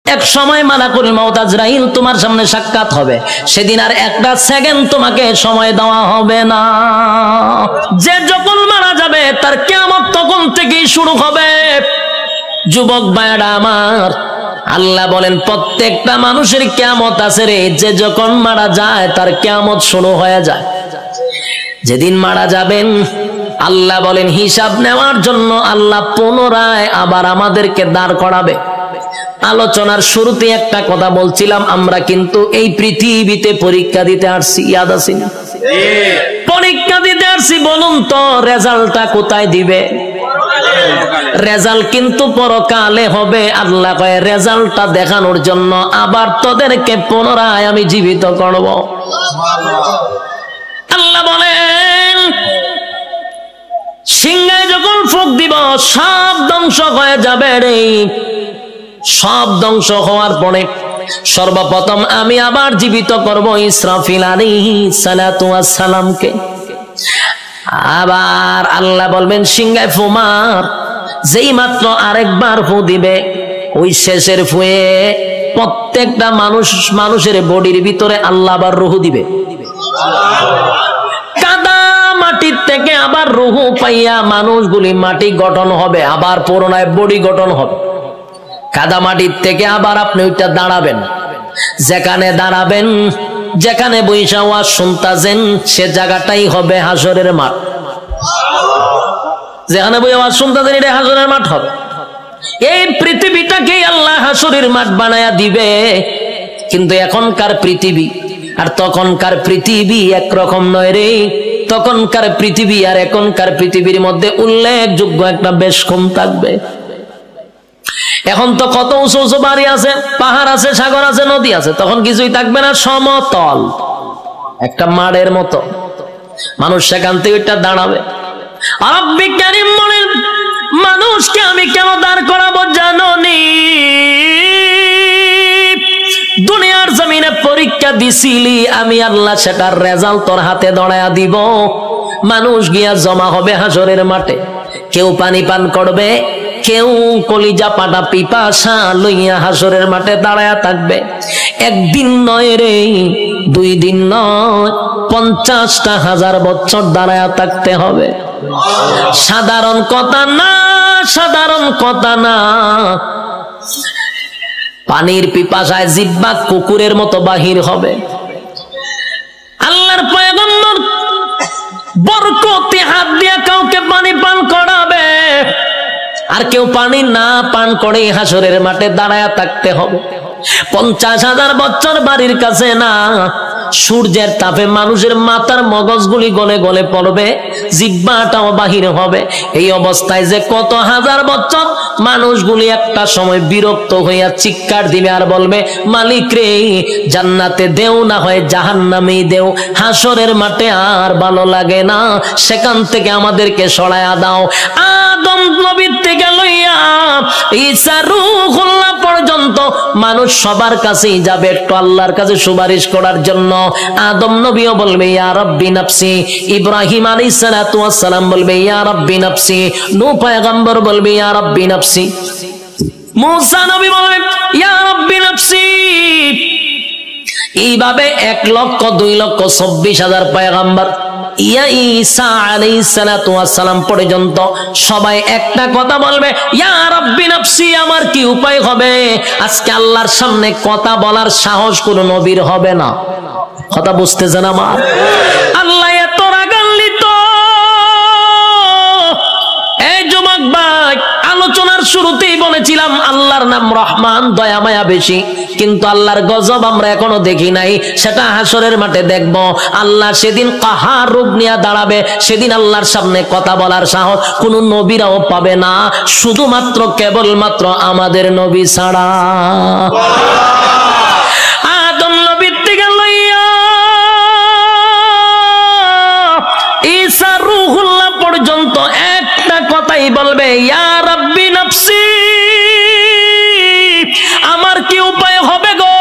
এক সময় মালাকুল মউত আজরাইল তোমার সামনে সাক্ষাৎ হবে, সেদিন আর একটা সেকেন্ড তোমাকে সময় দেওয়া হবে না। যে যখন মারা যাবে তার কিয়ামত তখন থেকেই শুরু হবে। যুবক ভাইরা আমার, আল্লাহ বলেন প্রত্যেকটা মানুষের কিয়ামত আছে রে। যে যখন মারা যায় তার কিয়ামত শুরু হয়ে যায়। যেদিন মারা যাবেন আল্লাহ বলেন হিসাব নেওয়ার জন্য আল্লাহ পুনরায় আবার আমাদেরকে দাঁড় করাবে। আলোচনার শুরুতে একটা কথা বলছিলাম, আমরা কিন্তু এই পৃথিবীতে পরীক্ষা দিতে আসছি, ইয়াদ আছে না? পরীক্ষা দিতে আসছি। বলুন তো রেজাল্টটা কোথায় দিবে? রেজাল্ট কিন্তু পরকালে হবে। আল্লাহ কয় রেজাল্টটা দেখানোর জন্য আবার তোদেরকে পুনরায় আমি জীবিত করব। আল্লাহ বলেন সিংহায় যখন ফুঁক দিব সব ধ্বংস হয়ে যাবে রে। সব ধ্বংস হওয়ার পরে সর্বপ্রথম আমি আবার জীবিত করব ইসরাফিল আলাইহিস সালাতু ওয়াস সালামকে। আবার আল্লাহ বলবেন সিংহায় ফু মার। যেই মাত্র আরেকবার ফু দিবে ওই শেষের ফুয়ে প্রত্যেকটা মানুষের বডির ভিতরে আল্লাহ আবার রূহ দিবে। কাদা মাটির থেকে আবার রূহ পাইয়া মানুষগুলি মাটি গঠন হবে, আবার পুনরায় বডি গঠন হবে। কাদা মাটির থেকে আবার আপনি ওইটা দাঁড়াবেন। যেখানে দাঁড়াবেন, যেখানে বৈশা ওয়াজ শুনতাছেন সে জায়গাটাই হবে হাসরের মাঠ। যেখানে বই ওয়াজ শুনতাছেন এটা হাসরের মাঠ হবে। এই পৃথিবীটাকেই আল্লাহ হাসরের মাঠ বানায়া দিবে। কিন্তু এখনকার পৃথিবী আর তখনকার পৃথিবী একরকম নয় রে। তখনকার পৃথিবী আর এখনকার পৃথিবীর মধ্যে উল্লেখযোগ্য একটা বেশ কম থাকবে। এখন তো কত উঁচু উঁচু বাড়ি আছে, পাহাড় আছে, সাগর আছে, নদী আছে। তখন কিছুই থাকবে না, সমতল একটা মাঠের মতো। মানুষ সেখান থেকে ওইটা দাঁড়াবে। আর বিজ্ঞানী বলেন মানুষকে আমি কেন দাঁড় করাবো জানো নি? দুনিয়ার জমিনে পরীক্ষা দিছিলি আমি আল্লাহ, সেটার রেজাল্ট তোর হাতে ধরায়া দিব। মানুষ গিয়া জমা হবে হাসরের মাঠে। কেউ পানি পান করবে, কেউ কলিজা পাটা পিপাসা লইয়া হাসরের মাঠে দাঁড়ায়া থাকবে। একদিন নয় রে, 2 দিন নয়, 50,000 বছর দাঁড়ায়া থাকতে হবে। সাধারণ কথা না, সাধারণ কথা না। পানির পিপাসায় জিহ্বা কুকুরের মতো বাহির হবে। আল্লাহর পয়গম্বর বরকতে হাত দিয়ে কাউকে পানি পান করাবে, আর কেউ পানি না পান করে হাসরের মাঠে দাঁড়ায়া থাকতে হবে। 50,000 বছর বাড়ির কাছে না। সূর্যের তাপে মানুষের মাথার মগজগুলি গলে গলে পড়বে, জিহ্বাটাও বাহির হবে। এই অবস্থায় যে কত হাজার বছর মানুষগুলি একটা সময় বিরক্ত হইয়া চিৎকার দিবে আর বলবে মালিক রে, জান্নাতে দেও না হয় জাহান্নামেই দেও, হাসরের মাঠে আর ভালো লাগে না, সেখান থেকে আমাদেরকে সরায়া দাও। আদম নবীর থেকে লইয়া ঈসা রূহুল্লাহ পর্যন্ত মানুষ সবার কাছেই যাবে একটু আল্লাহর কাছে সুপারিশ করার জন্য। আদম নবীও বলবে ইয়া রাব্বি নাফসি, ইব্রাহিম আলাইহিস সালাতু ওয়াস সালাম বলবে ইয়া রাব্বি নাফসি, নূহ পয়গম্বর বলবে ইয়া রাব্বি নাফসি, মুসা নবী বলবে ইয়া রাব্বি নাফসি। এইভাবে 1,02,24,000 পয়গম্বর ইয়া ঈসা আলাইহিস সালাতু ওয়াস সালাম পর্যন্ত সবাই একটা কথা বলবে ইয়া রাব্বি নাফসি। আমার কি উপায় হবে? আজকে আল্লাহর সামনে কথা বলার সাহস কোন নবীর হবে না। কথা বুঝতেছেন আমার? আল্লাহ এত রাগান্বিত। এই যুবক ভাই, আলোচনার শুরুতেই বলেছিলাম আল্লাহর নাম রহমান, দয়া মায়া বেশি। কিন্তু আল্লাহর গজব আমরা এখনো দেখি নাই, সেটা হাসরের মাঠে দেখব। আল্লাহ সেদিন কাহার রূপ নিয়ে দাঁড়াবে। সেদিন আল্লাহর সামনে কথা বলার সাহস কোন নবীরাও পাবে না, শুধুমাত্র কেবলমাত্র আমাদের নবী ছাড়া। আদম নবীর থেকে লইয়া ঈসা রূহুল্লাহ পর্যন্ত একটা কথাই বলবে ইয়া রাব্বি নাফসি। আমার কি উপায় হবে গো?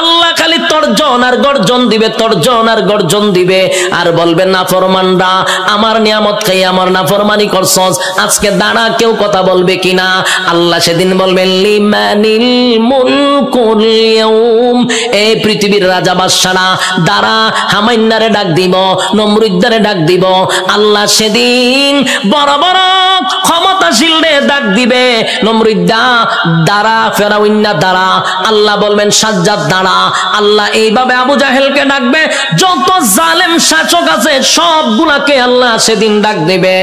আল্লাহ খালি তোর তর্জন আর গর্জন দিবে, তর্জন আর গর্জন দিবে, আর বলবে নাফরমানরা আমার নিয়ামত খেয়ে আমার নাফরমানি করছস, আজকে দাঁড়া কেউ কথা বলবে কিনা। আল্লাহ সেদিন বলবেন লিমানিল মুলকুল ইয়াউম, এই পৃথিবীর রাজা বাদশারা দাঁড়া, হামাইন্নারে ডাক দিব, নমরুদ্দারে ডাক দিব। আল্লাহ সেদিন বড় বড় ক্ষমতাশীলরে ডাক দিবে, নমরুদ্দা দাঁড়া, ফেরাউন্না দাঁড়া। আল্লাহ বলবেন সাজ্জাদ দাঁড়া। আল্লাহ এইভাবে আবু জাহেলকে ডাকবে, যত জালেম শাসক আছে সবগুলাকে আল্লাহ সেদিন ডাক দিবে।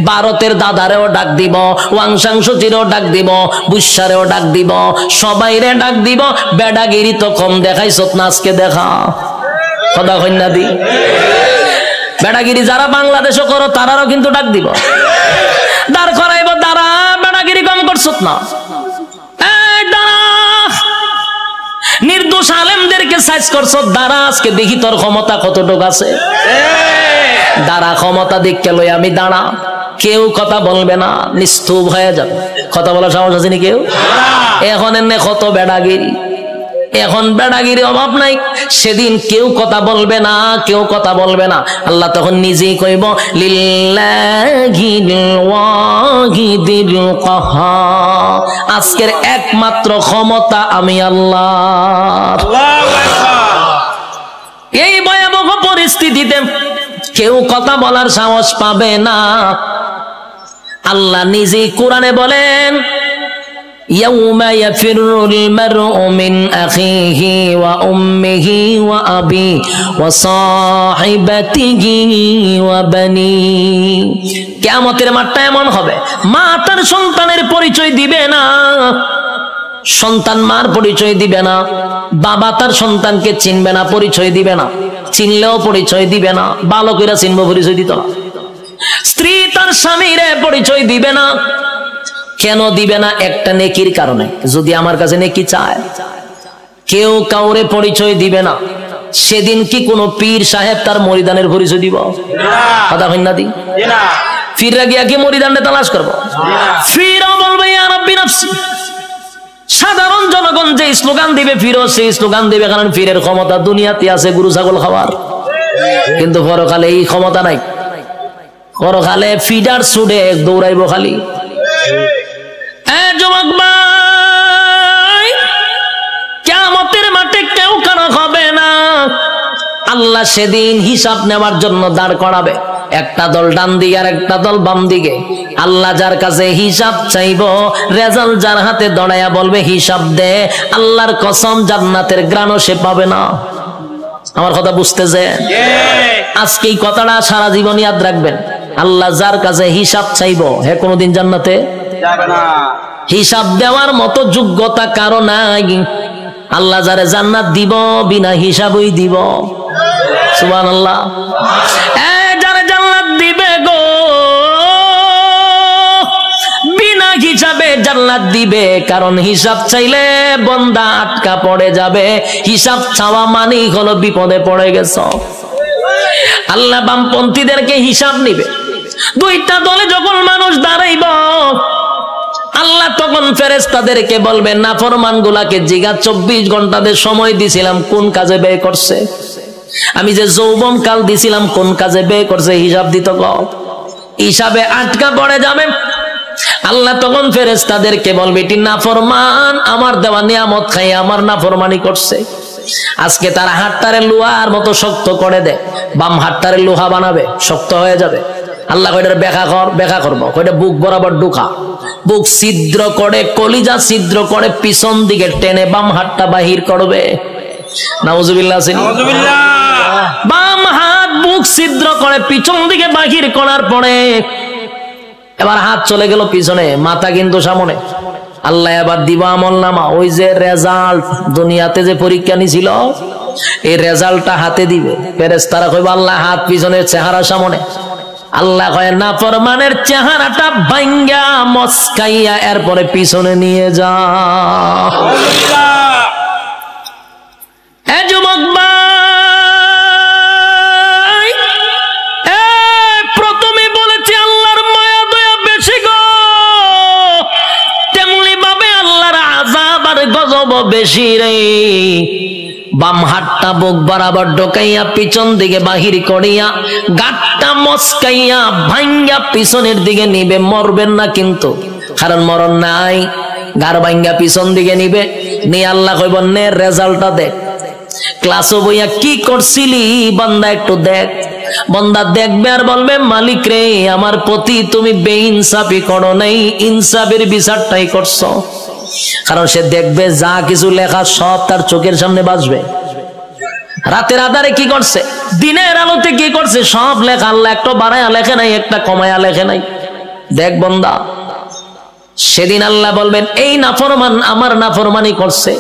ভারতের দাদারেও ডাক দিব, ওয়াংশাংশচিরেও ডাক দিব, বুসারেও ডাক দিব, সবাইরে ডাক দিব। বেডাগিরি তো কম দেখাইছ না, আজকে দেখা কথা কন্যা দি। বেডাগিরি যারা বাংলাদেশও করো তারারও কিন্তু ডাক দিব, দাঁড় করাইব, দাঁড়া বেডাগিরি কম করছ না, নির্দোষ আলেমদেরকে সাইজ করছো, দাঁড়া আজকে দেখি তোর ক্ষমতা কতটুকু আছে। দাঁড়া, ক্ষমতা দেখকে লই আমি দাঁড়া। কেউ কথা বলবে না, নিস্তব্ধ হয়ে যাবে। কথা বলার সাহস আছে নি কেউ? এখন এনে কত বেড়াগিরি, এখন বেড়াগিরি অভাব নাই। সেদিন কেউ কথা বলবে না, কেউ কথা বলবে না। আল্লাহ তখন নিজেই কইব লিল্লাহিল ওয়াহিদিল কাহার, আজকের একমাত্র ক্ষমতা আমি আল্লাহর। এই ভয়াবহ পরিস্থিতিতে কেউ কথা বলার সাহস পাবে না। আল্লাহ নিজেই কোরআনে বলেন ইয়াউমা ইয়াফিরুল মারউ মিন আখিহি ওয়া উম্মিহি ওয়া আবি ওয়া সাহিবাতিহি ওয়া বানি। কিয়ামতের মাঠটা এমন হবে, মা তার সন্তানের পরিচয় দিবে না, সন্তান মার পরিচয় দিবে না, বাবা তার সন্তানকে চিনবে না, পরিচয় দিবে না, চিনলেও পরিচয় দিবে না, বালকেরা চিনবো পরিচয় দিত না, স্ত্রী তার স্বামীরে পরিচয় দিবে না। কেন দিবে না? একটা নেকির কারণে। যদি আমার কাছে নেকি চায়, কেউ কাউরে পরিচয় দিবে না। সেদিন কি কোন পীর সাহেব তার মরিদানের পরিচয় দিব? কথা হয় না দি না, পীররা গিয়া কি মরিদানটা তালাশ করবো? পীরও বলবে ইয়া রাব্বি নাফসি। সাধারণ জনগণ যে স্লোগান দিবে, পীরও সেই স্লোগান দিবে, কারণ পীরের ক্ষমতা দুনিয়াতে আছে গরু ছাগল খাওয়ার, কিন্তু পরকালে এই ক্ষমতা নাই। পরকালে ফিডার ছুটে দৌড়াইব খালি। যুবক ভাই, কিয়ামতের মাঠে কেউ কারো হবে না। আল্লাহ সেদিন হিসাব নেওয়ার জন্য দাঁড় করাবে, একটা দল ডান দিকে আর একটা দল বাম দিকে। আল্লাহ যার কাছে হিসাব চাইব, রেজাল্ট যার হাতে দড়াইয়া বলবে হিসাব দে, আল্লাহর কসম জান্নাতের গ্রাণও সে পাবে না। আমার কথা বুঝতেছে? আজকে এই কথাটা সারা জীবন ইয়াদ রাখবেন। আল্লাহ যার কাছে হিসাব চাইব, হে কোনদিন জান্নাতে যাবে না। হিসাব দেওয়ার মতো যোগ্যতা কারো নাই। আল্লাহ যারে জান্নাত দিব বিনা হিসাবই দিব। সুবহানাল্লাহ। যারে জান্নাত দিবে গো বিনা হিসাবে জান্নাত দিবে, কারণ হিসাব চাইলে বান্দা আটকা পড়ে যাবে। হিসাব চাওয়া মানেই হলো বিপদে পড়ে গেছ। আল্লাহ বামপন্থীদেরকে হিসাব নিবে। দুইটা দলে যখন মানুষ দাঁড়াইব, আল্লাহ তখন ফেরেশতাদেরকে বলবেন নাফরমান গুলাকে জিগা 24 ঘন্টাদের সময় দিছিলাম কোন কাজে ব্যয় করছে, আমি যে যৌবন কাল দিছিলাম কোন কাজে ব্যয় করছে, হিসাব দিত গ। হিসাবে আটকা পড়ে যাবে। আল্লাহ তখন ফেরেশতাদেরকে বলবে এটি নাফরমান, আমার দেওয়া নিয়ামত খাই আমার নাফরমানি করছে। আজকে তার হাতটারে লোহার মতো শক্ত করে দেয়, বাম হাতটারে লোহা বানাবে, শক্ত হয়ে যাবে। আল্লাহ কয়টার ব্যাখ্যা করবো, কয়টা বুক বরাবর ঢুকা, বুক ছিদ্র করে, কলিজা ছিদ্র করে, পিছন দিকে টেনে বাম হাতটা বাহির করবে। নাউজুবিল্লাহ। বাম হাত বুক ছিদ্র করে পিছন দিকে বাহির করার পরে এবার হাত চলে গেল পিছনে, মাথা কিন্তু সামনে। আল্লাহ এবার দিব আমলনামা, ওই যে রেজাল্ট দুনিয়াতে যে পরীক্ষা নিছিল এই রেজাল্টটা হাতে দিবে। ফেরেশতারা কইবে আল্লাহ হাত পিছনের চেহারা সামনে। আল্লাহ কয় নাফরমানের চেহারাটা ভাঙ্গা মস্কাইয়া এরপরে পিছনে নিয়ে যা। যুবক ভাই, প্রথমে বলেছি আল্লাহর মায়া দয়া বেশি গো, তেমনি ভাবে আল্লাহর আযাব আর গজব বেশি রে। বাম হাতটা বুক বরাবর ঢোকাইয়া পিছন দিকে বাহির করিয়া গাঁটটা মস্কাইয়া ভাঙ্গা পিছনের দিকে নিবে, মরবেন না কিন্তু, কারণ মরণ নাই। গার ভাঙ্গা পিছন দিকে নিবে, নিয়ে আল্লাহ কইব নে রেজাল্টটা দেখ, ক্লাসও বইয়া কি করছিলি বান্দা একটু দেখ। বান্দা দেখবে আর বলবে মালিক রে, আমার প্রতি তুমি বেইনসাফি করো নাই, ইনসাফের বিচারটাই করছো। কারণ সে দেখবে যা কিছু লেখা সব তার চোখের সামনে বাজবে। রাতের আধারে কি করছে, দিনের আলোতে কি করছে, সব লেখা। আল্লাহ একটা বাড়ায়া লেখে নাই, একটা কমায়া লেখে নাই। দেখ বান্দা, সেদিন আল্লাহ বলবেন এই নাফরমান আমার নাফরমানি করছে,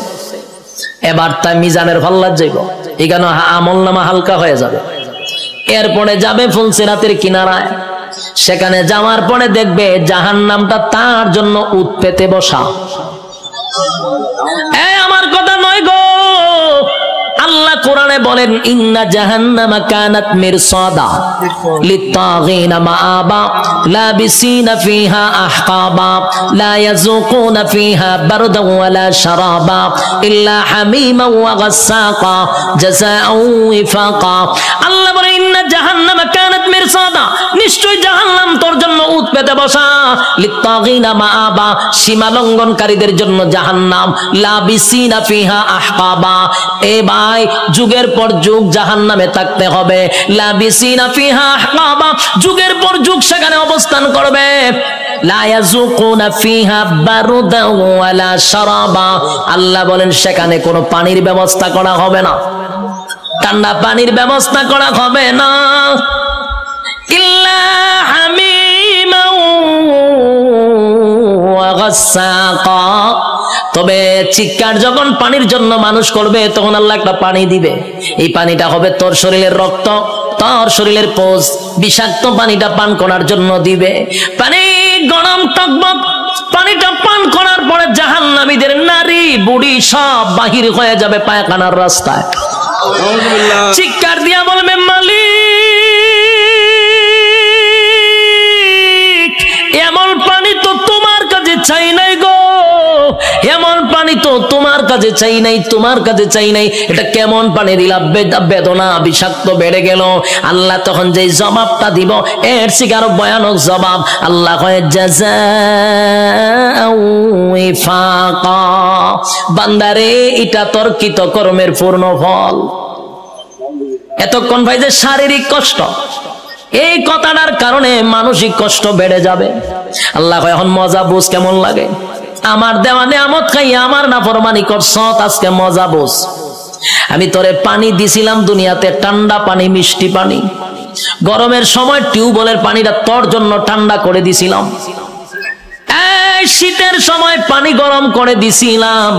এবার তাই মিজানের পাল্লা যাইব, এখানে আমল নামা হালকা হয়ে যাবে। এরপরে যাবে ফুলসিরাতের কিনারায়, সেখানে যাওয়ার পরে দেখবে জাহান্নামটা তার জন্য উত পেতে বসা। আমার কথা নয় গো, আল্লাহ কোরআনে বলেন ইন্না জাহান্নামা কানাত মিরসাদা লিত্তাগিনা মাআবা লাবিসিনা ফিহা আহকাবা লা ইয়াযুকুনা ফিহা বারদান ওয়ালা শারাবা ইল্লা হামিমান ওয়া গাসসাকা জাযাআও ওয়াফাকা। আল্লাহ বলেন ইন্না জাহান্নামা কানাত মিরসাদা, নিশ্চয় জাহান্নাম তোর জন্য উত পেতে বসা। লিত্তাগিনা মাআবা, সীমা লঙ্ঘনকারীদের জন্য জাহান্নাম। লাবিসিনা ফিহা আহকাবা, এ ভাই যুগের পর যুগ জাহান্নামে থাকতে হবে। লাবিসিনা ফিহা আহকাবা, যুগের পর যুগ সেখানে অবস্থান করবে। লা ইয়াযুকুনা ফিহা বারদান ওয়ালা শারাবা, আল্লাহ বলেন সেখানে কোনো পানির ব্যবস্থা করা হবে না, ঠান্ডা পানির ব্যবস্থা করা হবে না। ইল্লা হামিমান ওয়া গাসসাকা, তবে চিৎকার যখন পানির জন্য মানুষ করবে তখন আল্লাহ একটা পানি দিবে। এই পানিটা হবে তোর শরীরের রক্ত, তোর শরীরের পোষ, বিষাক্ত পানিটা পান করার জন্য দিবে। পানি গরম টকবক, পানিটা পান করার পরে জাহান্নামীদের নারী বুড়ি সব বাহির হয়ে যাবে পায়খানার রাস্তায়। চিৎকার দিয়া বলবে মালিক, এমন পানি তো তোমার কাছে চাই নাই গো, এমন পানি তো তোমার কাছে চাই নাই, তোমার কাছে চাই নাই। এটা কেমন পানি দিলা, বেদনা বিষাক্ত বেড়ে গেল। আল্লাহ তখন যে জবাবটা দিব এর থেকে আরো ভয়ানক জবাব। আল্লাহ কয় জাযাআও ওয়াফাকা, বান্দারে এটা তোর কৃত কর্মের পূর্ণ ফল। এতক্ষণ ভাই যে শারীরিক কষ্ট, এই কথাটার কারণে মানসিক কষ্ট বেড়ে যাবে। আল্লাহ কয় এখন মজা বুঝ কেমন লাগে, আমার দেওয়া নিয়ামত খাইয়া আমার নাফরমানি করছ, আজকে মজা বুঝ। আমি তোরে পানি দিছিলাম দুনিয়াতে, ঠান্ডা পানি, মিষ্টি পানি। গরমের সময় টিউবওয়েলের পানিটা তোর জন্য ঠান্ডা করে দিছিলাম, এই শীতের সময় পানি গরম করে দিছিলাম।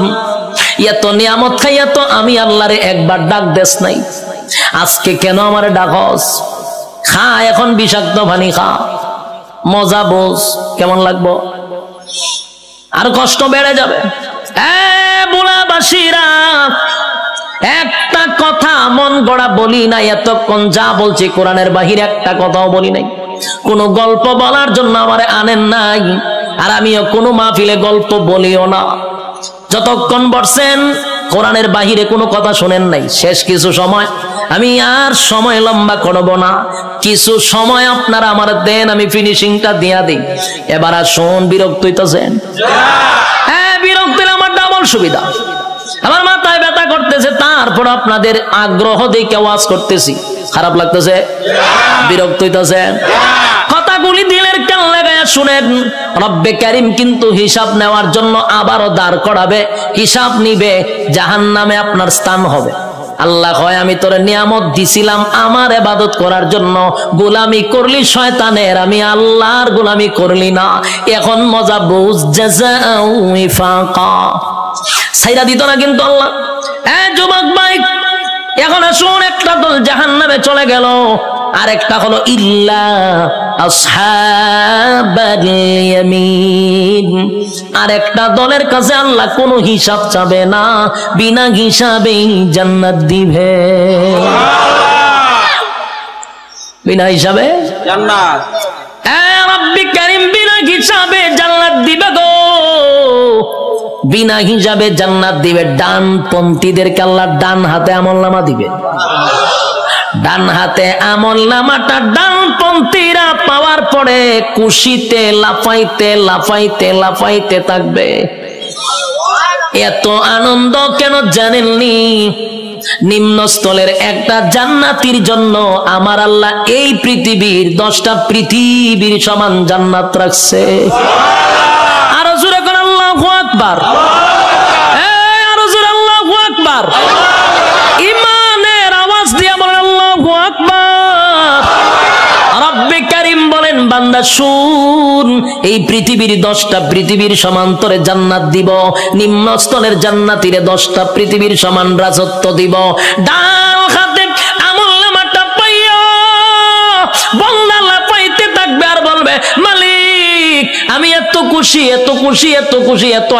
এত নিয়ামত খাইয়া তো আমি আল্লাহরে একবার ডাক দেস নাই, আজকে কেন আমারে ডাকস? খা এখন বিষাক্ত পানি খা, মজা বোঝ কেমন লাগবো, আর কষ্ট বেড়ে যাবে। বুলাবাসীরা, একটা কথা মন গড়া বলি নাই এতক্ষণ, যা বলছি কোরআনের বাহিরে একটা কথাও বলি নাই। কোন গল্প বলার জন্য আমারে আনেন নাই, আর আমিও কোনো মাহফিলে গল্প বলিও না। যতক্ষণ বসছেন কোরআনের বাহিরে কোনো কথা শোনেন নাই। শেষ কিছু সময়, আমি আর সময় লম্বা করব না, কিছু সময় আপনারা আমার দেন, আমি ফিনিশিংটা দিয়া দিই। এবার আর শোন, বিরক্ত হইতেছেন? হ্যাঁ, বিরক্ত হলে আমার ডাবল সুবিধা। আমার মাথায় ব্যথা করতেছে, তারপর আপনাদের আগ্রহ দেখে ওয়াজ করতেছি, খারাপ লাগতেছে? বিরক্ত হইতেছে? কথাগুলি দিলের কান লাগায়া শুনেন। রব্বে কারীম কিন্তু হিসাব নেওয়ার জন্য আবারও দাঁড় করাবে, হিসাব নিবে, জাহান্নামে আপনার স্থান হবে। আল্লাহ কয় আমি তোরে নিয়ামত দিছিলাম আমার ইবাদত করার জন্য, গোলামি করলি শয়তানের, আমি আল্লাহর গোলামি করলি না। এখন মজা বুঝ, জাযাআও ওয়াফাকা। ছাইরা দিত না কিন্তু আল্লাহ। যুবক ভাই, এখন আসুন, একটা দল জাহান্নামে চলে গেল, আর একটা হলো ইল্লা আসহাবাল ইয়ামিন। আর একটা দলের কাছে আল্লাহ কোনো হিসাব চাবে না, বিনা হিসাবেই জান্নাত দিবে। বিনা হিসাবে জান্নাত, রব্বি কারীম বিনা হিসাবে জান্নাত দিবে গো। বিনা হিসাবে জান্নাত দিবে। ডানপন্থীদেরকে আল্লাহ ডান হাতে আমলনামা দিবে। ডান হাতে আমলনামাটা ডানপন্থীরা পাওয়ার পরে খুশিতে লাফাইতে লাফাইতে লাফাইতে থাকবে। এত আনন্দ কেন জানেননি? নিম্নস্থলের একটা জান্নাতির জন্য আমার আল্লাহ এই পৃথিবীর 10টা পৃথিবীর সমান জান্নাত রাখছে। আরো জোরে করে আল্লাহু আকবার, আরো জোরে আল্লাহু আকবার। ইমানের আওয়াজ দিয়ে বলেন আল্লাহু আকবার। রব্বে কারীম বলেন বান্দা শুন, এই পৃথিবীর 10টা পৃথিবীর সমান্তরে জান্নাত দিব, নিম্নস্থলের জান্নাতীরে 10টা পৃথিবীর সমান রাজত্ব দিব। ডান হাতে আমলনামাটা পাইয়া বান্দা লাফাইতে থাকবে আর বলবে মালিক আমি এত খুশি এত খুশি এত খুশি, এত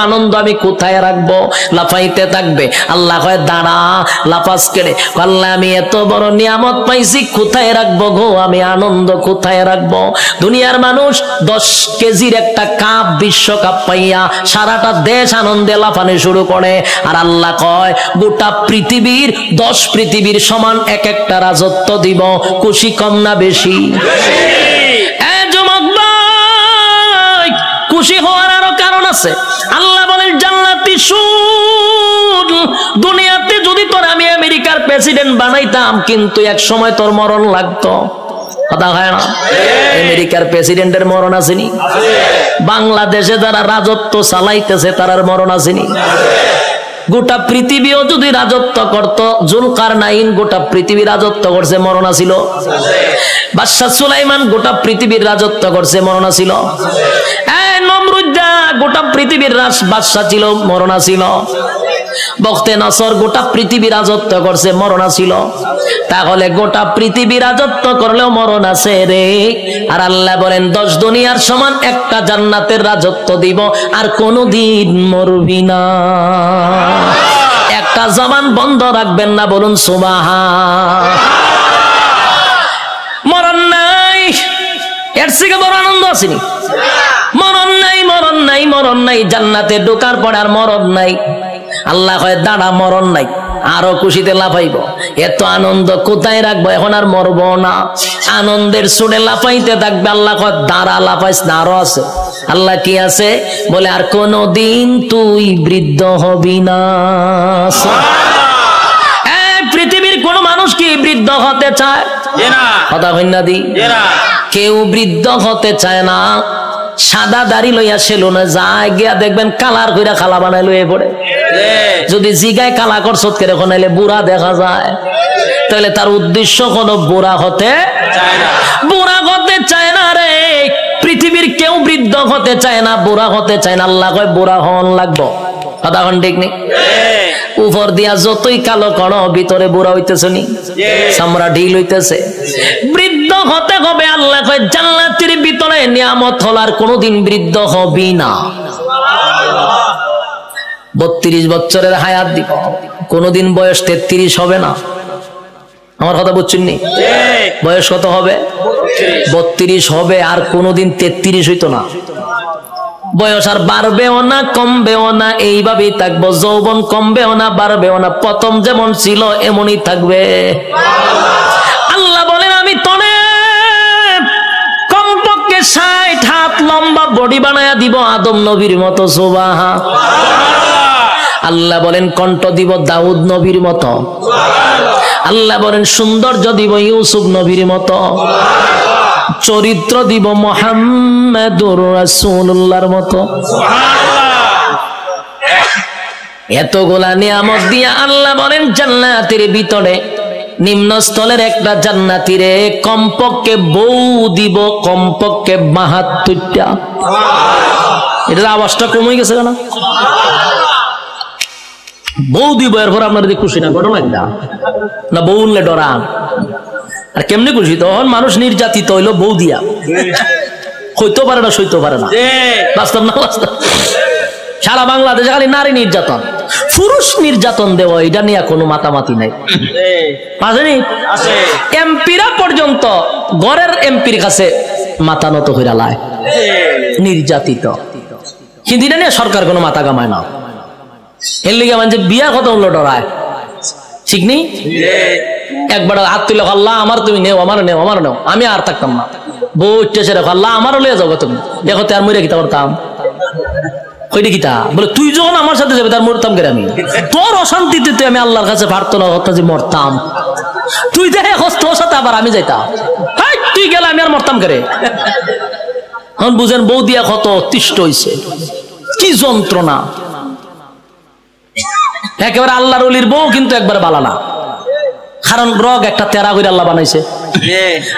আনন্দ আমি কোথায় রাখবো? লাফাইতে থাকবে। আল্লাহ কয় দাঁড়া, লাফাস কেড়ে। আল্লাহ আমি এত বড় নিয়ামত পাইছি, কোথায় রাখবো গো? আমি আনন্দ কোথায় রাখবো? দুনিয়ার মানুষ 10 কেজির একটা কাপ বিশ্বকাপ পাইয়া সারাটা দেশ আনন্দে লাফানো শুরু করে, আর আল্লাহ কয় গোটা পৃথিবীর 10 পৃথিবীর সমান এক একটা রাজত্ব দিব। খুশি কম না বেশি? খুশি হওয়ার আরো কারণ আছে। আল্লাহ বলেন জান্নাতি শুন, দুনিয়াতে যদি তোর আমি আমেরিকার প্রেসিডেন্ট বানাইতাম কিন্তু এক সময় তোর মরণ লাগতো। কথা হয় না? আমেরিকার প্রেসিডেন্টের মরণ আসেনি? বাংলাদেশে যারা রাজত্ব চালাইতেছে তার মরণ আসেনি? গোটা পৃথিবীও যদি রাজত্ব করত, জুলকারনাইন গোটা পৃথিবী রাজত্ব করছে, মরণ ছিল? বাদশা সুলাইমান গোটা পৃথিবীর রাজত্ব করছে, মরণ ছিল? নমরুদ্দা গোটা পৃথিবীর বাদশা ছিল, মরণ ছিল? বখতে নসর গোটা পৃথিবী রাজত্ব করছে, মরণ ছিল? তাহলে গোটা পৃথিবী রাজত্ব করলেও মরণ আছে রে। আর আল্লাহ বলেন 10 দুনিয়ার সমান একটা জান্নাতের রাজত্ব দিব, আর কোনদিন মরবি না। একটা জবান বন্ধ রাখবেন না, বলুন সুবহান। মরণ নাই, এর থেকে বড় আনন্দ আসেনি? মরণ নাই, মরণ নাই, মরণ নাই। জান্নাতে ঢোকার পর আর মরণ নাই। আল্লাহ কয় দাঁড়া, মরণ নাই। আরো খুশিতে লাফাইব। এত আনন্দ কোথায় রাখবো? এখন আর মরবো না। আনন্দের সুরে লাফাইতে থাকবে। আল্লাহ কয় দাঁড়া, লাফাইস না, আরো আছে। আল্লাহ কি আছে? বলে আর কোনদিন তুই বৃদ্ধ হবি না। পৃথিবীর কোন মানুষ কি বৃদ্ধ হতে চায়? কথা হইনা দি, কেউ বৃদ্ধ হতে চায় না। সাদা দাড়ি লইয়া সেলুনে যায়, গিয়া দেখবেন কালার কইরা খালা বানাই লইয়া পড়ে। যদি জিগায় কালা করছত কেন নাইলে বুড়া দেখা যায়, তাহলে তার উদ্দেশ্য কোনো বুড়া হতে চায় না। বুড়া হতে চায় না রে। পৃথিবীর কেউ বৃদ্ধ হতে চায় না, বুড়া হতে চায় না। আল্লাহ কয় বুড়া হন লাগবো। কথা কোন ঠিক নেই? উপর দিয়া যতই কালো করো, ভিতরে বুড়া হইতেছে নি, চামড়া ঢিল হইতেছে। বৃদ্ধ হতে হবে। আল্লাহ কয় জান্নাতের ভিতরে নিয়ামত হলার কোনদিন বৃদ্ধ হবি না। 32 বছরের হায়াত দিব, কোনদিন বয়স 33 হবে না। আমার কথা বুঝছেন নি? বয়স কত হবে? 32 হবে, আর কোনদিন 33 হইতো না। বয়স আর বাড়বেও না কমবেও না, এইভাবেই থাকবো। যৌবন কমবেও না বাড়বেও না, প্রথম যেমন ছিল এমনই থাকবে। আল্লাহ বলেন আমি তনে কমপক্ষে 60 হাত লম্বা বডি বানায়া দিব আদম নবীর মতো। সুবহান। আল্লাহ বলেন কণ্ঠ দিব দাউদ নবীর মতো। আল্লাহ বলেন সৌন্দর্য দিব ইউসুফ নবীর মতো। চরিত্র দিব মুহাম্মাদুর রাসূলুল্লাহর মতো। এতগুলা নিয়ামত দিয়া আল্লাহ বলেন জান্নাতের ভিতরে নিম্নস্থলের একটা জান্নাতীরে কমপক্ষে বউ দিব, কমপক্ষে 72টা। এটার আওয়াজটা কমে গেছে কেন? বউ দিব, এরপর আপনার খুশি না? ঘটনা না বউ উনলে ডরান। আর কেমনে খুশি? তখন মানুষ নির্যাতিত হইলো বউ দিয়া, হইতে পারে না, সইতে পারে না। বাস্তব না বাস্তব? সারা বাংলাদেশে খালি নারী নির্যাতন, পুরুষ নির্যাতন দেওয়া, এটা নিয়ে কোনো মাতামাতি নাই। এমপিরা পর্যন্ত ঘরের এমপির কাছে মাথা নত হইরা লায়, নির্যাতিত। কিন্তু এটা নিয়ে সরকার কোনো মাথা কামায় না। এর লিগে মানে বিয়ার কথা হলো ডরায়, ঠিক নেই? একবার হাত তুলে আল্লাহ আমার তুমি নেও, আমার নেও, আমার নেও, আমি আর থাকতাম না। বউ উঠতেছে রেখো আল্লাহ আমারও লিয়ে যাবো, তুমি দেখো তার মরে কিতা করতাম, ওইটা কিতা বলে তুই যখন আমার সাথে যাবে তার মরতাম কে আমি, তোর অশান্তিতে তুই আমি আল্লাহর কাছে পারতো না যে মরতাম, তুই দেখে তোর সাথে আবার আমি যাইতাম, তুই গেলে আমি আর মরতাম কে। এখন বুঝেন বউ দিয়া কত অতিষ্ঠ হইছে, কি যন্ত্রণা। একেবারে আল্লাহর ওলির বউ কিন্তু একবার বালা না, কারণ রগ একটা তেরা করে আল্লাহ বানাইছে।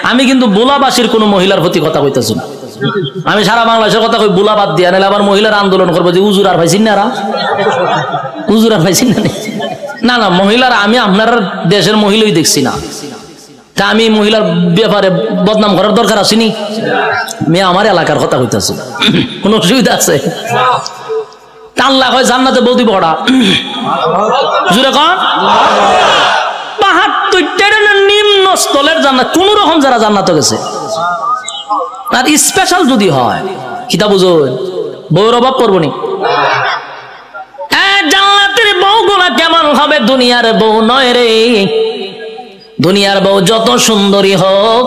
আমি কিন্তু বুলাবাসীর কোন মহিলার প্রতি কথা কইতেছি না, আমি সারা বাংলাদেশের কথা কই, বুলা বাদ দিয়া নাহলে আবার মহিলার আন্দোলন করবো যে উজুর আর পাইছেন না, উজুর আর পাইছেন না। না মহিলার আমি আপনার দেশের মহিলাই দেখছি না, তা আমি মহিলার ব্যাপারে বদনাম করার দরকার আসেনি। মেয়ে আমার এলাকার কথা কইতেছি, কোন অসুবিধা আছে? আল্লাহ কয় জান্নাতে বউ দিব ওরা, জুড়ে কন ৭২ নিম্ন স্থলের জান্নাত, কোন রকম যারা জান্নাতে গেছে। আর স্পেশাল যদি হয় কিতা বুঝুন, বউর অভাব পড়বনি। জান্নাতের বউগুলা কেমন হবে? দুনিয়ার বউ নয় রে, দুনিয়ার বউ যত সুন্দরী হোক,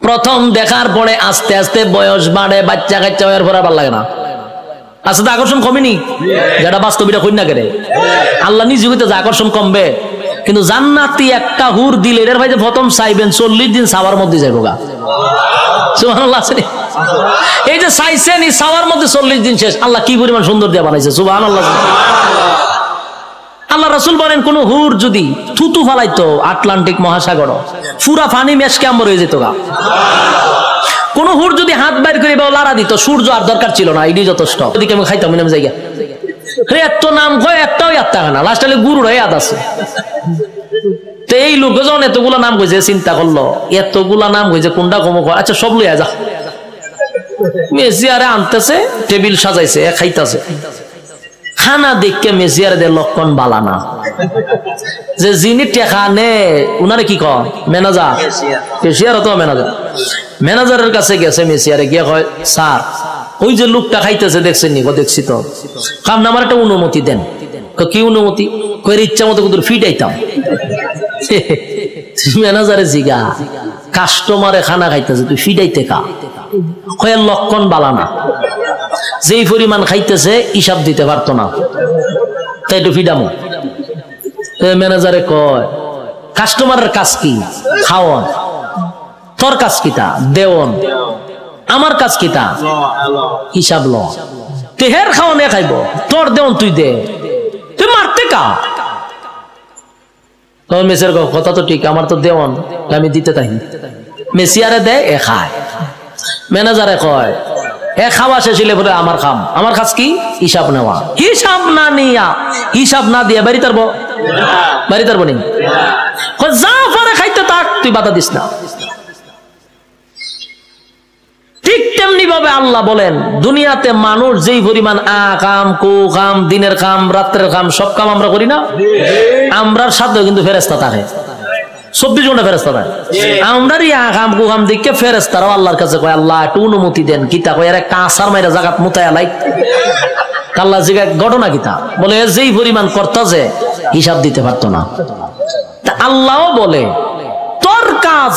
প্রথম দেখার পরে আস্তে আস্তে বয়স বাড়ে, বাচ্চা কাচ্চা হওয়ার পর ভালো লাগে না, আস্তে আস্তে আকর্ষণ কমেনি, যেটা বাস্তবিটা কই না কেন আল্লাহ নিজে হইতে যে আকর্ষণ কমবে। কিন্তু জান্নাতি একটা হুর দিলে এর ভাই যে প্রথম চাইবেন 40 দিন সাওয়ার মধ্যে যাইব গা, সুবহানাল্লাহ। এই যে চাইছেন এই সাওয়ার মধ্যে 40 দিন শেষ, আল্লাহ কি পরিমাণ সুন্দর দিয়ে বানাইছে, সুবহানাল্লাহ। আল্লাহ রাসূল বলেন কোন হুর যদি থুতু ফালাইতো আটলান্টিক মহাসাগর, পুরা পানি মেশকে আম্বর হয়ে যেত গা। কোন হুর যদি হাত বাইর করে লাড়া দিত, সূর্য আর দরকার ছিল না, এটি যথেষ্ট। ওদিকে আমি খাইতাম নাম জায়গা এত নাম কয় একটাও ইয়াদ থাকে না, লাস্ট গুরুর ইয়াদ আছে। তো এই লোক যখন এতগুলা নাম কইছে, চিন্তা করলো এতগুলা নাম কইছে কোনটা কম, আচ্ছা সব লইয়া যা। মেসিয়ারে আনতেছে, টেবিল সাজাইছে, খাইতেছে, খানা দেখকে মেসিয়ারে দে লক্ষণ বালা না। যে যিনি টেকা নে উনারে কি কয় ম্যানেজার, কেশিয়ার তো ম্যানেজার, ম্যানেজারের কাছে গেছে মেসিয়ারে গিয়ে কয় স্যার ওই যে লোকটা খাইতেছে দেখছেন নি? দেখছি তো। কাম না আমার একটা অনুমতি দেন। কি অনুমতি? কয়ের ইচ্ছা মতো কিন্তু ফিটাইতাম। ম্যানেজারে জিগা কাস্টমারে খানা খাইতেছে তুই ফিটাইতে কা? কয়ের লক্ষণ বালা না, যেই পরিমাণ খাইতেছে হিসাব দিতে পারতো না, তাই একটু ফিডামো। ম্যানেজারে কয় কাস্টমারের কাজ কি? খাওয়ান। তোর কাজ কিতা? দেওন। আমার কাজ কিতা? হিসাব ল। তেহের খাওয়ান এ খাইব, তোর দেওন তুই দে, তুই মারতে কা? মেসির কথা তো ঠিক, আমার তো দেওন, আমি দিতে তাই। মেসিয়ারে দেয়, এ খায়। ম্যানেজারে কয় এ খাওয়া শেষ হইলে বলে আমার খাম। আমার কাজ কি? হিসাব নেওয়া। হিসাব না নিয়া, হিসাব না দিয়া বাড়ি তারবো, বাড়ি তারবো নি? যা পারে খাইতে থাক, তুই বাধা দিস না। ঠিক তেমনি ভাবে আল্লাহ বলেন দুনিয়াতে মানুষ যেই পরিমাণ কাম, কু কাম, দিনের কাম, রাত্রের কাম, সব কাম আমরা করি না? আমরার সাথে কিন্তু ফেরেশতা থাকে, 24 ঘন্টা ফেরেশতা থাকে। আমরার কাম কু কাম দেখে ফেরেশতারাও আল্লাহর কাছে কয় আল্লাহ একটু অনুমতি দেন। কিতা কয়? এর একটা আসার মাইরা জাগাত মুতায়া লাই। আল্লাহ জিগা ঘটনা কিতা? বলে যেই পরিমাণ করতা যে হিসাব দিতে পারতো না। আল্লাহও বলে তোর কাজ,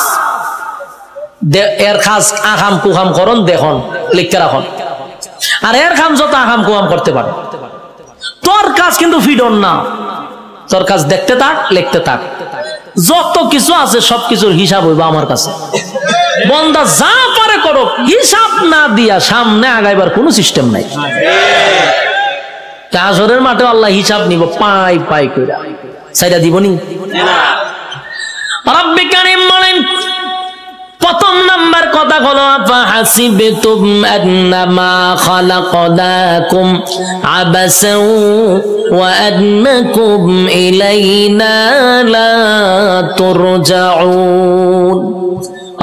এর কাজ আকাম কুকাম করন দেখুন, লিখতে রাখুন। আর এর কাম যত আকাম কুকাম করতে পারে, তোর কাজ কিন্তু ফিডন না। তোর কাজ দেখতে থাক, লিখতে থাক, যত কিছু আছে সবকিছুর হিসাব হইবা আমার কাছে। বন্দা যা পারে করো, হিসাব না দিয়া সামনে আগাইবার কোনো সিস্টেম নাই। কাজরের মাঠে আল্লাহ হিসাব নিব পাই পাই কইরা, সাইডা দিবনি। রব্বি কারীম বলেন প্রথম নাম্বার কথা হলো ফাহাসিবতুম আন্নামা খালাকনাকুম আবাসাও ওয়া আন্নাকুম ইলাইনা লা তুরজাউন।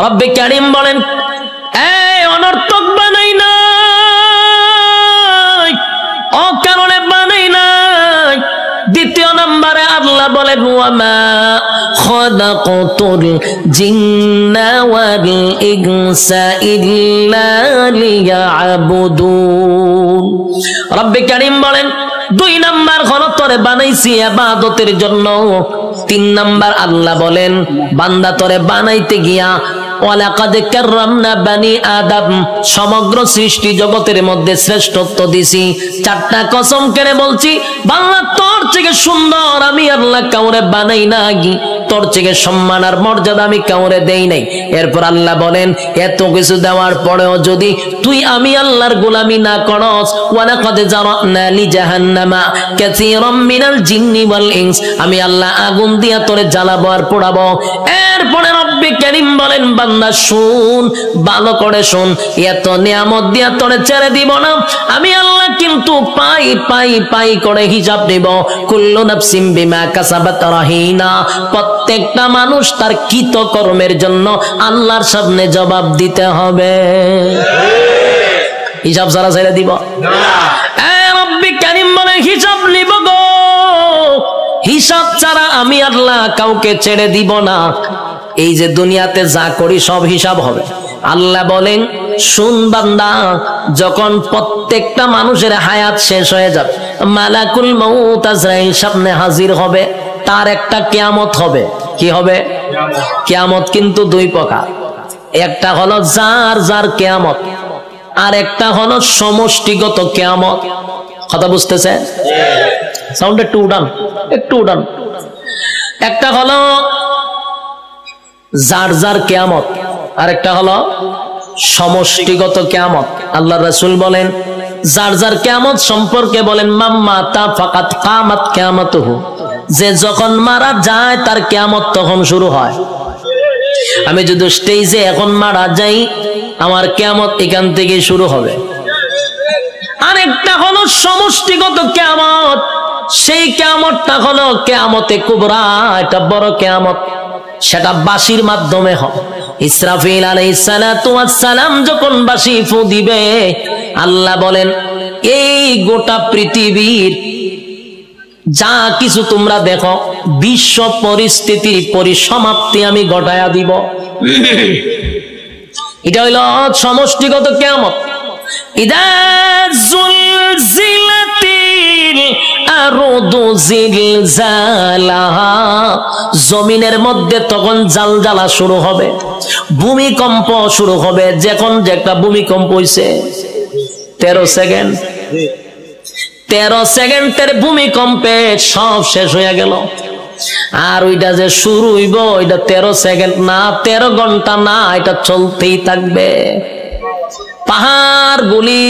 রব্বি কারীম বলেন এই অনর্থক বানাই নাই, অকারণে বানাই নাই। দ্বিতীয় নম্বরে আল্লাহ বলেন ওয়ামা খালাকতুল জিন্না ওয়াল ইনসা ইল্লা লিয়াবুদুন। রব্বে কারীম বলেন 2 নাম্বার হলো তোরে বানাইছি ইবাদতের জন্য। 3 নাম্বার আল্লাহ বলেন বান্দা তোরে বানাইতে গিয়া ওয়ালাকাদ কাররামনা বানি আদম, সমগ্র সৃষ্টি জগতের মধ্যে শ্রেষ্ঠত্ব দিছি। 4টা কসম করে বলছি বাংলা তোর থেকে সুন্দর আমি আল্লাহ কাউরে বানাই নাই, তোর থেকে সম্মান আর মর্যাদা আমি কাউরে দেই নাই। এরপর আল্লাহ বলেন এত কিছু দেওয়ার পরেও যদি তুই আমি আল্লাহর গোলামি না করস, ওয়ালাকাদ জারানা লি জাহান্নামা কাসীরাম মিনাল জিন্নি ওয়াল ইনস, আমি আল্লাহ আগুন দিয়া তোরে জ্বালাবো আর পোড়াবো। এরপরে রব্বে কারীম বলেন বান্দা শুন, ভালো করে শুন, এত নিয়ামত দিয়া তোরে ছেড়ে দিব না। আমি আল্লাহ কিন্তু পাই পাই পাই করে হিসাব নিব। কুল্লু নাফসিম বিমা কাসাবাত রাহিনা, প্রত্যেকটা মানুষ তার কৃত কর্মের জন্য আল্লাহর সামনে জবাব দিতে হবে। হিসাব ছাড়া ছেড়ে দিব না। রব্বে কারীম বলে হিসাব নিব গো, হিসাব ছাড়া আমি আল্লাহ কাউকে ছেড়ে দিব না। এই যে দুনিয়াতে যা করি সব হিসাব হবে। আল্লাহ বলেন শুন বান্দা, যখন প্রত্যেকটা মানুষের হায়াত শেষ হয়ে যাবে, মালাকুল মউত আজরাইল সামনে হাজির হবে, তার একটা কিয়ামত হবে। কি হবে? কিয়ামত কিন্তু 2 প্রকার, একটা হলো যার যার কিয়ামত, আর একটা হলো সমষ্টিগত কিয়ামত। কথা বুঝতেছেন? সাউন্ড একটু উঠান, একটু উঠান। একটা হলো যার যার কিয়ামত, আর একটা হলো সমষ্টিগত কিয়ামত। আল্লাহর রাসূল বলেন যার যার কিয়ামত সম্পর্কে বলেন মাম্মা তা ফাকাত কামাত কিয়ামাতুহু, যে যখন মারা যায় তার কিয়ামত তখন শুরু হয়। আমি যদি স্টেজে এখন মারা যাই, আমার কিয়ামত এখান থেকে শুরু হবে। আরেকটা হলো সমষ্টিগত কিয়ামত, সেই কিয়ামতটা হলো কিয়ামতে কুবরা, এটা বড় কিয়ামত। সেটা বাঁশির মাধ্যমে হবে। ইসরাফিল আলাইহিস সালাতু ওয়াস সালাম যখন বাঁশি ফু দিবে, আল্লাহ বলেন এই গোটা পৃথিবীর যা কিছু তোমরা দেখো বিশ্ব পরিস্থিতির পরিসমাপ্তি আমি ঘটায়া দিব। এটা হইল সমষ্টিগত কিয়ামত। ইদা জুলজিলাতিল আরদু জিলজালাহা, জমিনের মধ্যে তখন জালজালা শুরু হবে, ভূমিকম্প শুরু হবে। যখন যে একটা ভূমিকম্প হইছে 13 সেকেন্ড, 13 সেকেন্ডের ভূমিকম্পে সব শেষ হয়ে গেল। আর ওইটা যে শুরু হইব, ওইটা 13 সেকেন্ড না, 13 ঘন্টা না, এটা চলতেই থাকবে। পাহাড় গুলি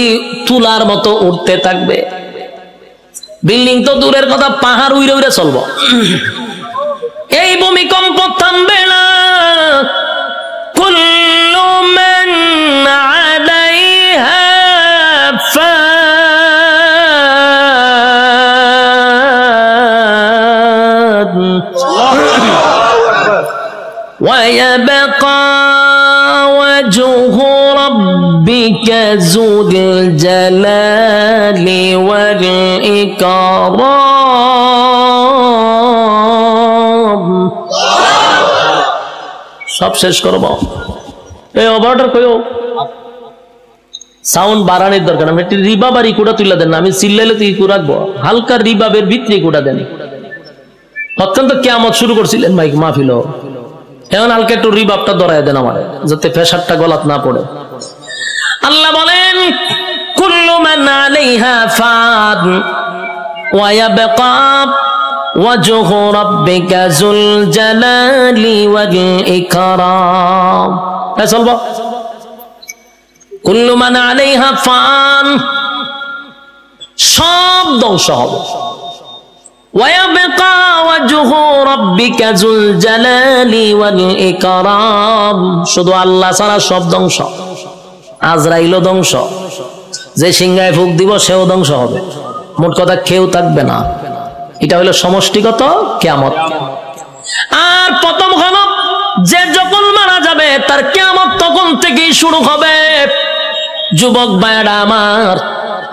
তুলার মতো উঠতে থাকবে। বিল্ডিং তো দূরের কথা, পাহাড় উইরে উইরে চলবো। এই ভূমিকম্প থামবে না। কুল্লু মান আলাইহা ফান ওয়া ইয়াবকা ওয়াজহু রাব্বিকা যুল জালালি ওয়াল ইকরাম। সব শেষ করব। এই অর্ডার কইও সাউন্ড বাড়ানোর দরকার। আমি একটু রিবাব আর ইকুটা তুলে দেন না, আমি চিল্লাইলে তো ইকু রাখবো। হালকা রিবাবের ভিতরে ইকুটা দেন। অত্যন্ত কিয়ামত শুরু করছিলেন মাইক মাহফিল, এখন হালকা একটু রিবাবটা ধরায় দেন আমার, যাতে প্রেসারটা গলাত না পড়ে। আল্লাহ বলেন কুল্লু মান আলাইহা ফান ওয়া ইয়াবকা ওয়াজহু রাব্বিকা যুল জালালি ওয়াল ইকরাম। চলবো। কুল্লু মান আলাইহা ফান, সব ধ্বংস হবে। ওয়া ইয়াবকা ওয়াজহু রাব্বিকা যুল জালালি ওয়াল ইকরাম, শুধু আল্লাহ ছাড়া সব ধ্বংস। আজরাইলও ধ্বংস, যে সিংহায় ফুক দিব সেও ধ্বংস হবে। মোট কথা কেউ থাকবে না। এটা হলো সমষ্টিগত কিয়ামত। আর প্রথম হলো যে যখন মারা যাবে তার কিয়ামত তখন থেকেই শুরু হবে। যুবক ভাইরা আমার,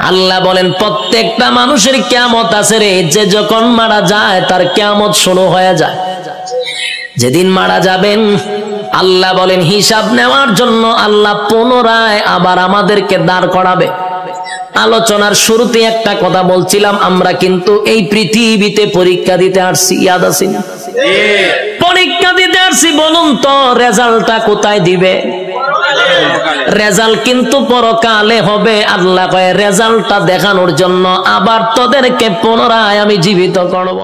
আল্লাহ বলেন প্রত্যেকটা মানুষের কিয়ামত আছে রে, যে যখন মারা যায় তার কিয়ামত শুরু হয়ে যায়। যেদিন মারা যাবেন আল্লাহ বলেন হিসাব নেওয়ার জন্য আল্লাহ পুনরায় আবার আমাদেরকে দাঁড় করাবে। আলোচনার শুরুতে একটা কথা বলছিলাম, আমরা কিন্তু এই পৃথিবীতে পরীক্ষা দিতে আসছি, ইয়াদ আছে? পরীক্ষা দিতে আসছি, বলুন তো রেজাল্টটা কোথায় দিবে? রেজাল্ট কিন্তু পরকালে হবে। আল্লাহ কয় রেজাল্টটা দেখানোর জন্য আবার তোদেরকে পুনরায় আমি জীবিত করব।